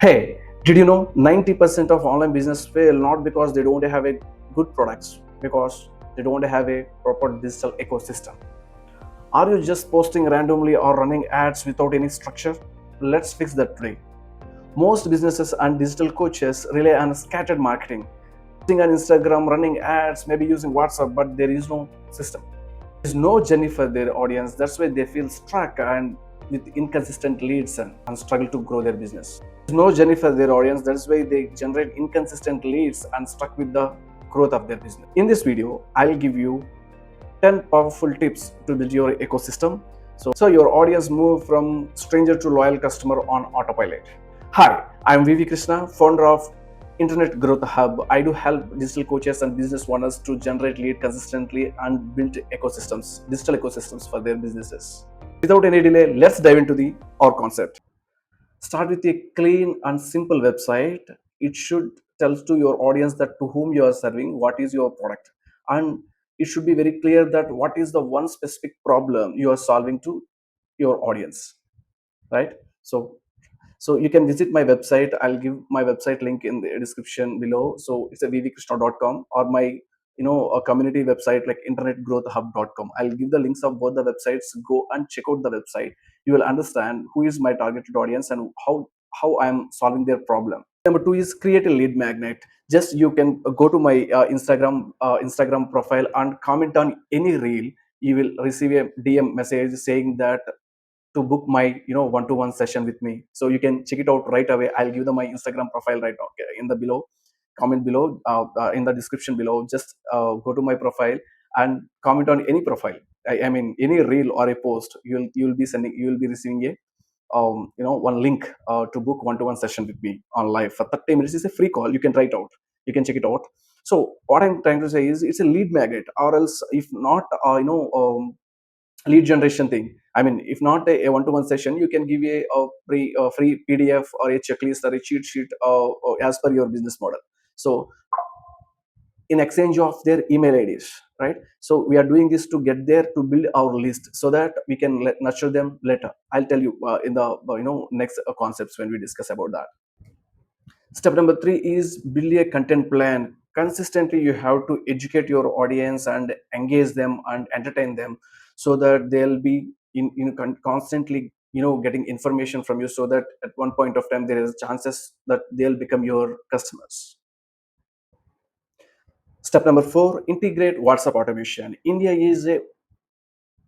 Hey, did you know 90% of online business fail not because they don't have a good products, because they don't have a proper digital ecosystem. Are you just posting randomly or running ads without any structure? Let's fix that today. Most businesses and digital coaches rely on scattered marketing, posting on Instagram, running ads, maybe using WhatsApp, but there is no system. There is no journey for their audience. That's why they feel stuck and with inconsistent leads and struggle to grow their business. There's no journey for their audience. That's why they generate inconsistent leads and stuck with the growth of their business. In this video, I'll give you 10 powerful tips to build your ecosystem. So your audience move from stranger to loyal customer on autopilot. Hi, I'm VV Krishna, founder of Internet Growth Hub. I do help digital coaches and business owners to generate lead consistently and build ecosystems, digital ecosystems for their businesses. Without any delay, let's dive into the our concept. Start with a clean and simple website. It should tell to your audience that to whom you are serving, what is your product, and it should be very clear that what is the one specific problem you are solving to your audience, right? So you can visit my website. I'll give my website link in the description below. So it's a vvkrishna.com or my a community website like internetgrowthhub.com. I'll give the links of both the websites. Go and check out the website. You will understand who is my targeted audience and how I'm solving their problem. Number two is create a lead magnet. Just you can go to my Instagram profile and comment on any reel. You will receive a DM message saying that to book my one-to-one session with me. So you can check it out right away. I'll give them my Instagram profile right now, okay, in the below comment below, in the description below. Just go to my profile and comment on any profile. I mean any reel or a post. You'll be receiving a one link to book one-to-one session with me on live for 30 minutes. It's a free call. You can write out, you can check it out. So what I'm trying to say is it's a lead magnet, or else if not lead generation thing. I mean, if not a one-to-one session, you can give a free PDF or a checklist or a cheat sheet as per your business model. So in exchange of their email IDs, right? So we are doing this to get there to build our list so that we can nurture them later. I'll tell you in the next concepts when we discuss about that. Step number three is build a content plan. Consistently, you have to educate your audience and engage them and entertain them so that they'll be constantly getting information from you, so that at one point of time there is chances that they'll become your customers. Step number four, integrate WhatsApp automation. India is a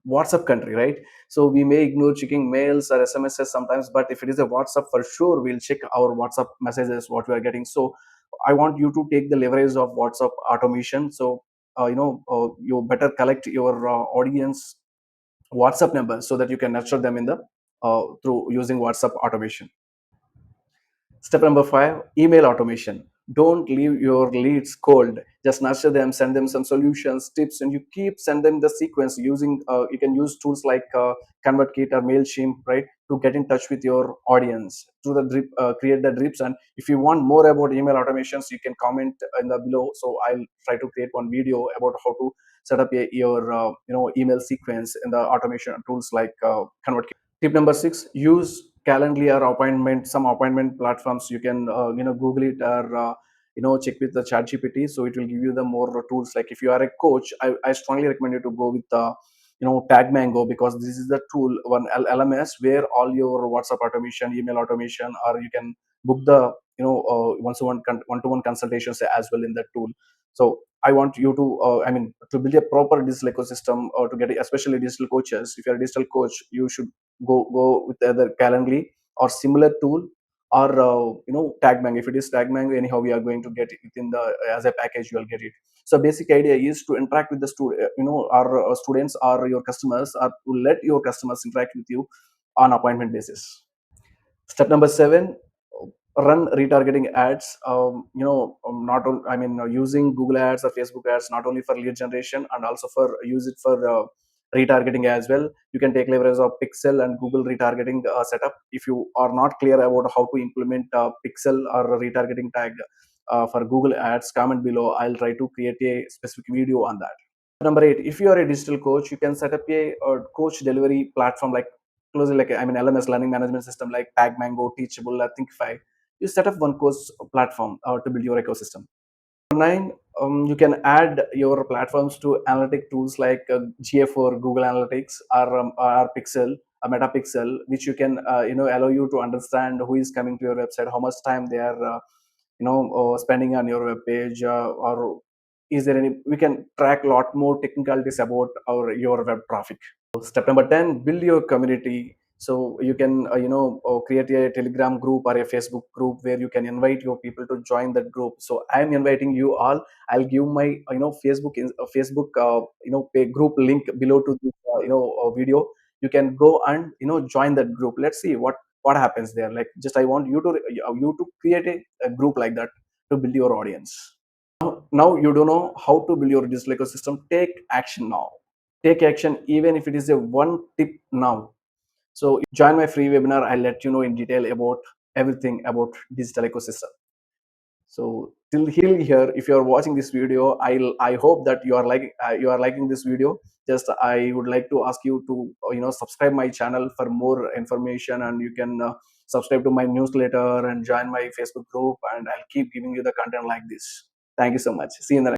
WhatsApp country, right? So we may ignore checking mails or SMSs sometimes, but if it is a WhatsApp, for sure we'll check our WhatsApp messages, what we are getting. So I want you to take the leverage of WhatsApp automation. So you better collect your audience WhatsApp numbers so that you can nurture them in the through using WhatsApp automation. Step number five, email automation. Don't leave your leads cold. Just nurture them, send them some solutions, tips, and you keep send them the sequence using. You can use tools like ConvertKit or Mailchimp, right, to get in touch with your audience to the drip, create the drips. And if you want more about email automations, you can comment in the below. So I'll try to create one video about how to set up your email sequence in the automation tools like ConvertKit. Tip number six, use Calendly or appointment, some appointment platforms. You can Google it or check with the chat GPT. So it will give you the more tools. Like if you are a coach, I strongly recommend you to go with the Tag Mango, because this is the tool, one LMS, where all your WhatsApp automation, email automation, or you can book the one-to-one consultations as well in that tool. So I want you to to build a proper digital ecosystem, or to get especially digital coaches. If you're a digital coach, you should go with either Calendly or similar tool, or Tag Mango. If it is Tag Mango, anyhow we are going to get it within the as a package. You will get it. So basic idea is to interact with the student, our students or your customers, or to let your customers interact with you on appointment basis. Step number seven, run retargeting ads. Not only, using Google ads or Facebook ads, not only for lead generation, and also for use it for retargeting as well. You can take leverage of Pixel and Google retargeting setup. If you are not clear about how to implement Pixel or retargeting tag for Google ads, comment below. I'll try to create a specific video on that. Number eight, if you are a digital coach, you can set up a coach delivery platform like closely like LMS, learning management system, like Tag Mango, Teachable, or Thinkify. you set up one course platform to build your ecosystem. 9, you can add your platforms to analytic tools like GA4, Google Analytics, or Pixel, Metapixel, which you can allow you to understand who is coming to your website, how much time they are spending on your web page, or is there any. We can track a lot more technicalities about your web traffic. Step number 10, build your community. So you can create a Telegram group or a Facebook group where you can invite your people to join that group. So I'm inviting you all. I'll give my Facebook group link below to the video. You can go and join that group. Let's see what happens there. Like, just I want you to create a group like that to build your audience. Now you don't know how to build your digital ecosystem. Take action now. Take action, even if it is a one tip now. So join my free webinar. I'll let you know in detail about everything about digital ecosystem. So till here, if you are watching this video, I hope that you are liking this video. Just I would like to ask you to subscribe my channel for more information, and you can subscribe to my newsletter and join my Facebook group, and I'll keep giving you the content like this. Thank you so much. See you in the next.